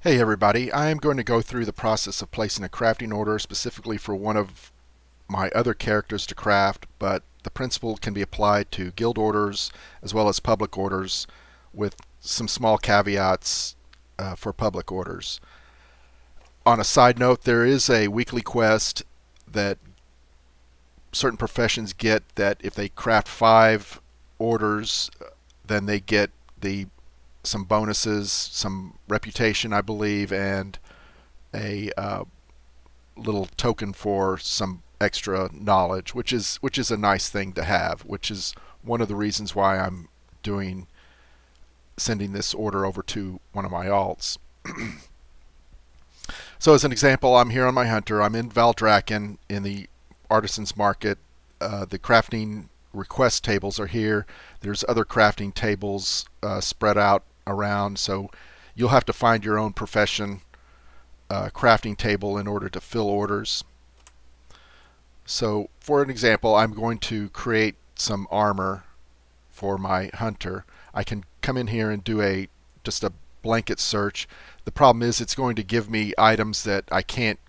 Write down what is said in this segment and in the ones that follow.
Hey everybody, I am going to go through the process of placing a crafting order specifically for one of my other characters to craft, but the principle can be applied to guild orders as well as public orders with some small caveats for public orders. On a side note, there is a weekly quest that certain professions get that if they craft 5 orders, then they get the some bonuses, some reputation, I believe, and a little token for some extra knowledge, which is a nice thing to have. Which is one of the reasons why I'm doing sending this order over to one of my alts. So as an example, I'm here on my hunter. I'm in Valdraken in the artisans market. The crafting request tables are here. There's other crafting tables spread out around, so you'll have to find your own profession crafting table in order to fill orders. So for an example, I'm going to create some armor for my hunter. I can come in here and do just a blanket search. The problem is it's going to give me items that I can't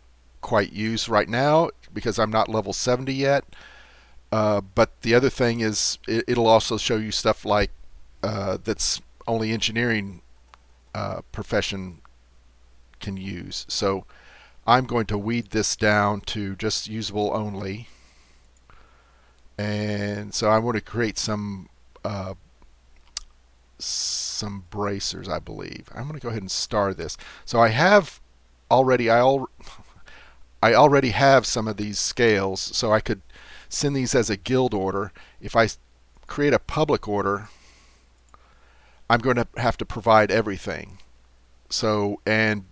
quite use right now because I'm not level 70 yet. But the other thing is it'll also show you stuff like that's only engineering profession can use. So I'm going to weed this down to just usable only. And so I want to create some bracers, I believe. I'm going to go ahead and star this. So I have already I already have some of these scales, so I could send these as a guild order. If I create a public order, I'm going to have to provide everything. So, and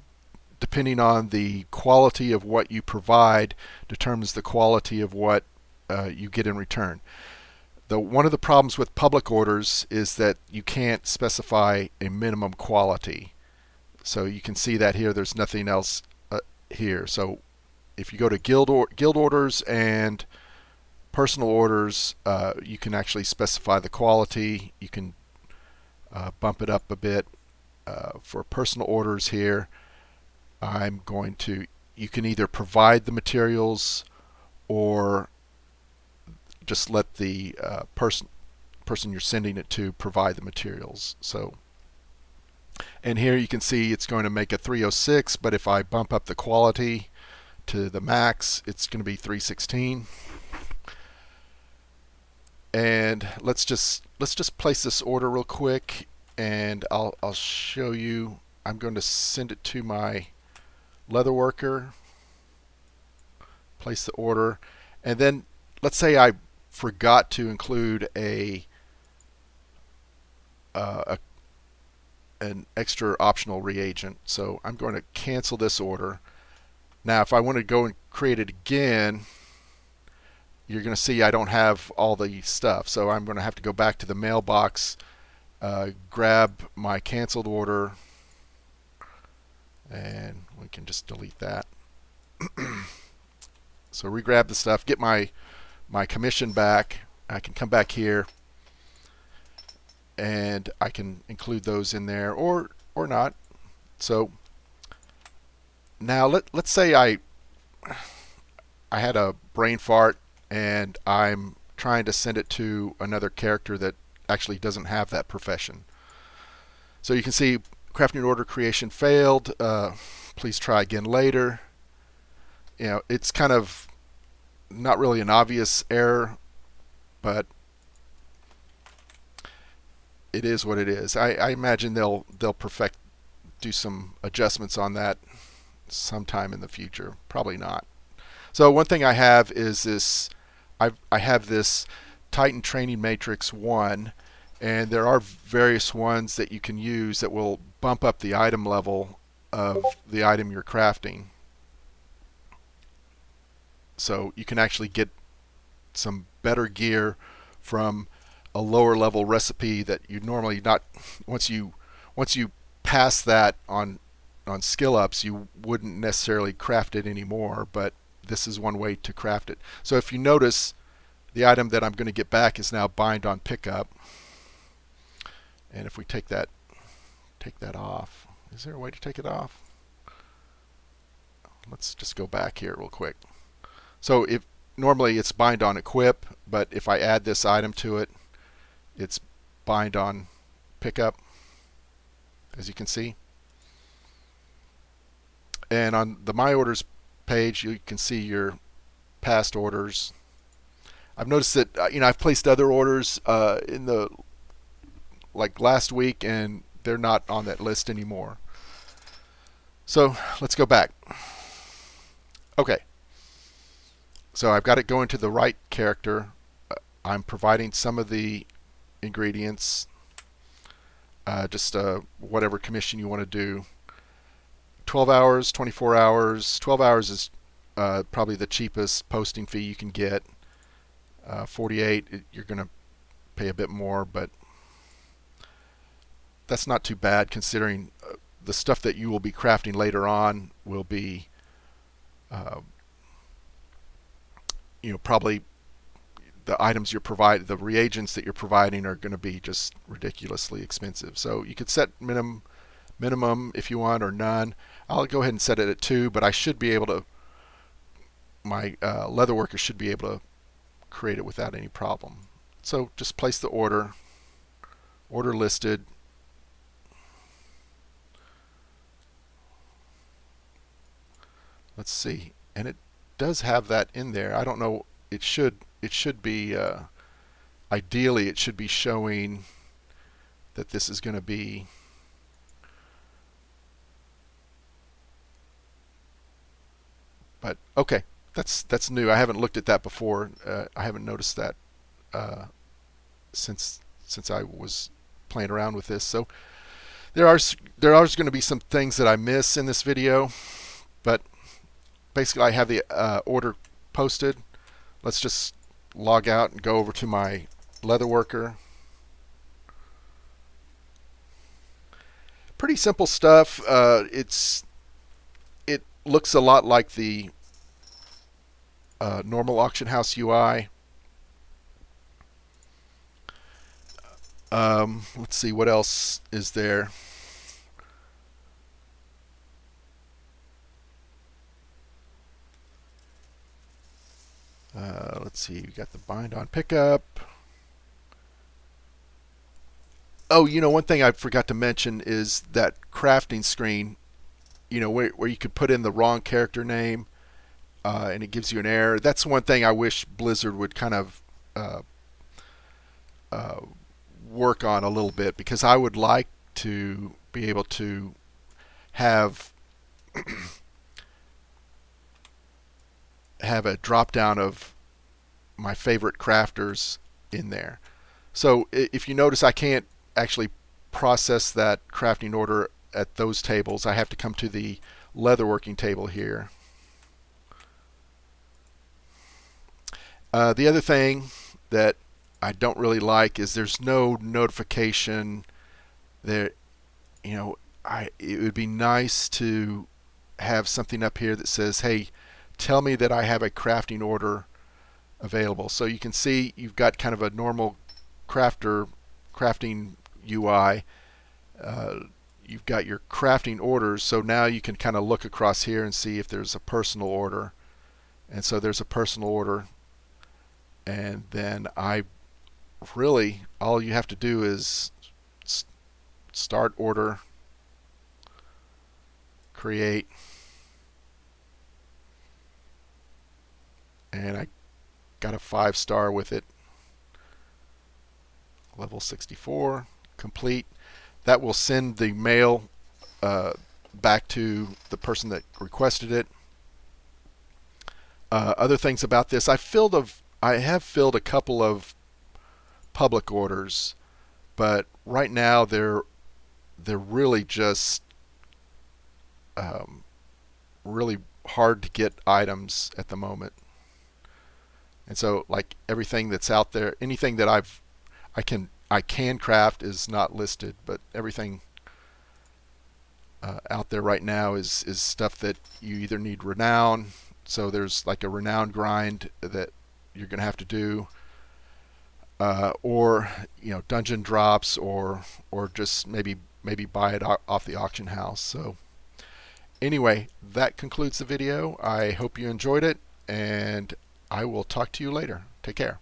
depending on the quality of what you provide determines the quality of what you get in return. One of the problems with public orders is that you can't specify a minimum quality. So you can see that here. There's nothing else here. So if you go to guild orders and personal orders, you can actually specify the quality. You can bump it up a bit. For personal orders here, you can either provide the materials or just let the person you're sending it to provide the materials. So, and here you can see it's going to make a 306, but if I bump up the quality to the max, it's going to be 316. And let's just place this order real quick, and I'll show you. I'm going to send it to my leather worker, place the order, and then let's say I forgot to include an extra optional reagent. So I'm going to cancel this order. Now if I want to go and create it again, you're going to see I don't have all the stuff. So I'm going to have to go back to the mailbox, grab my canceled order, and we can just delete that. So re-grab the stuff, get my commission back. I can come back here and I can include those in there or not. So now let's say I had a brain fart and I'm trying to send it to another character that actually doesn't have that profession. So you can see crafting order creation failed. Please try again later. You know, it's kind of not really an obvious error, but it is what it is. I imagine they'll do some adjustments on that sometime in the future. Probably not. So one thing I have is this. I have this Titan Training Matrix 1, and there are various ones that you can use that will bump up the item level of the item you're crafting. So you can actually get some better gear from a lower level recipe that you normally not. Once you pass that on skill ups, you wouldn't necessarily craft it anymore, but this is one way to craft it. So if you notice, the item that I'm going to get back is now bind on pickup. And if we take that off, is there a way to take it off? let's just go back here real quick. So if normally it's bind on equip, but if I add this item to it, it's bind on pickup, as you can see. And on the My Orders page, you can see your past orders. I've noticed that I've placed other orders in the like last week, and they're not on that list anymore. So let's go back. Okay. So I've got it going to the right character. I'm providing some of the ingredients, just whatever commission you want to do. 12 hours, 24 hours. 12 hours is probably the cheapest posting fee you can get. 48, you're going to pay a bit more, but that's not too bad considering the stuff that you will be crafting later on will be probably the items you're providing, the reagents that you're providing are going to be just ridiculously expensive. So you could set minimum if you want, or none. I'll go ahead and set it at 2, but I should be able to, my leather worker should be able to create it without any problem. So just place the order listed. Let's see, and it does have that in there. I don't know, it should be ideally it should be showing that this is going to be but okay, that's new. I haven't looked at that before. I haven't noticed that since I was playing around with this. So there are going to be some things that I miss in this video, but basically I have the order posted. Let's just log out and go over to my leather worker. Pretty simple stuff. It looks a lot like the normal auction house UI. Let's see what else is there. Let's see, you got the bind on pickup. Oh, one thing I forgot to mention is that crafting screen, where you could put in the wrong character name and it gives you an error. That's one thing I wish Blizzard would kind of work on a little bit, because I would like to be able to have have a drop down of my favorite crafters in there. So if you notice, I can't actually process that crafting order at those tables. I have to come to the leatherworking table here. The other thing that I don't really like is there's no notification there. It would be nice to have something up here that says, hey, tell me that I have a crafting order available. So you can see you've got kind of a normal crafting UI. You've got your crafting orders, so now you can kind of look across here and see if there's a personal order. And so there's a personal order, and then all you have to do is start order, create, and I got a 5-star with it. Level 64, complete. That will send the mail back to the person that requested it. Other things about this, I have filled a couple of public orders, but right now they're really just really hard to get items at the moment. And so, like, everything that's out there, anything that I can craft is not listed, but everything out there right now is stuff that you either need renown. So there's like a renown grind that you're going to have to do, or dungeon drops, or just maybe buy it off the auction house. So Anyway, that concludes the video. I hope you enjoyed it, and I will talk to you later. Take care.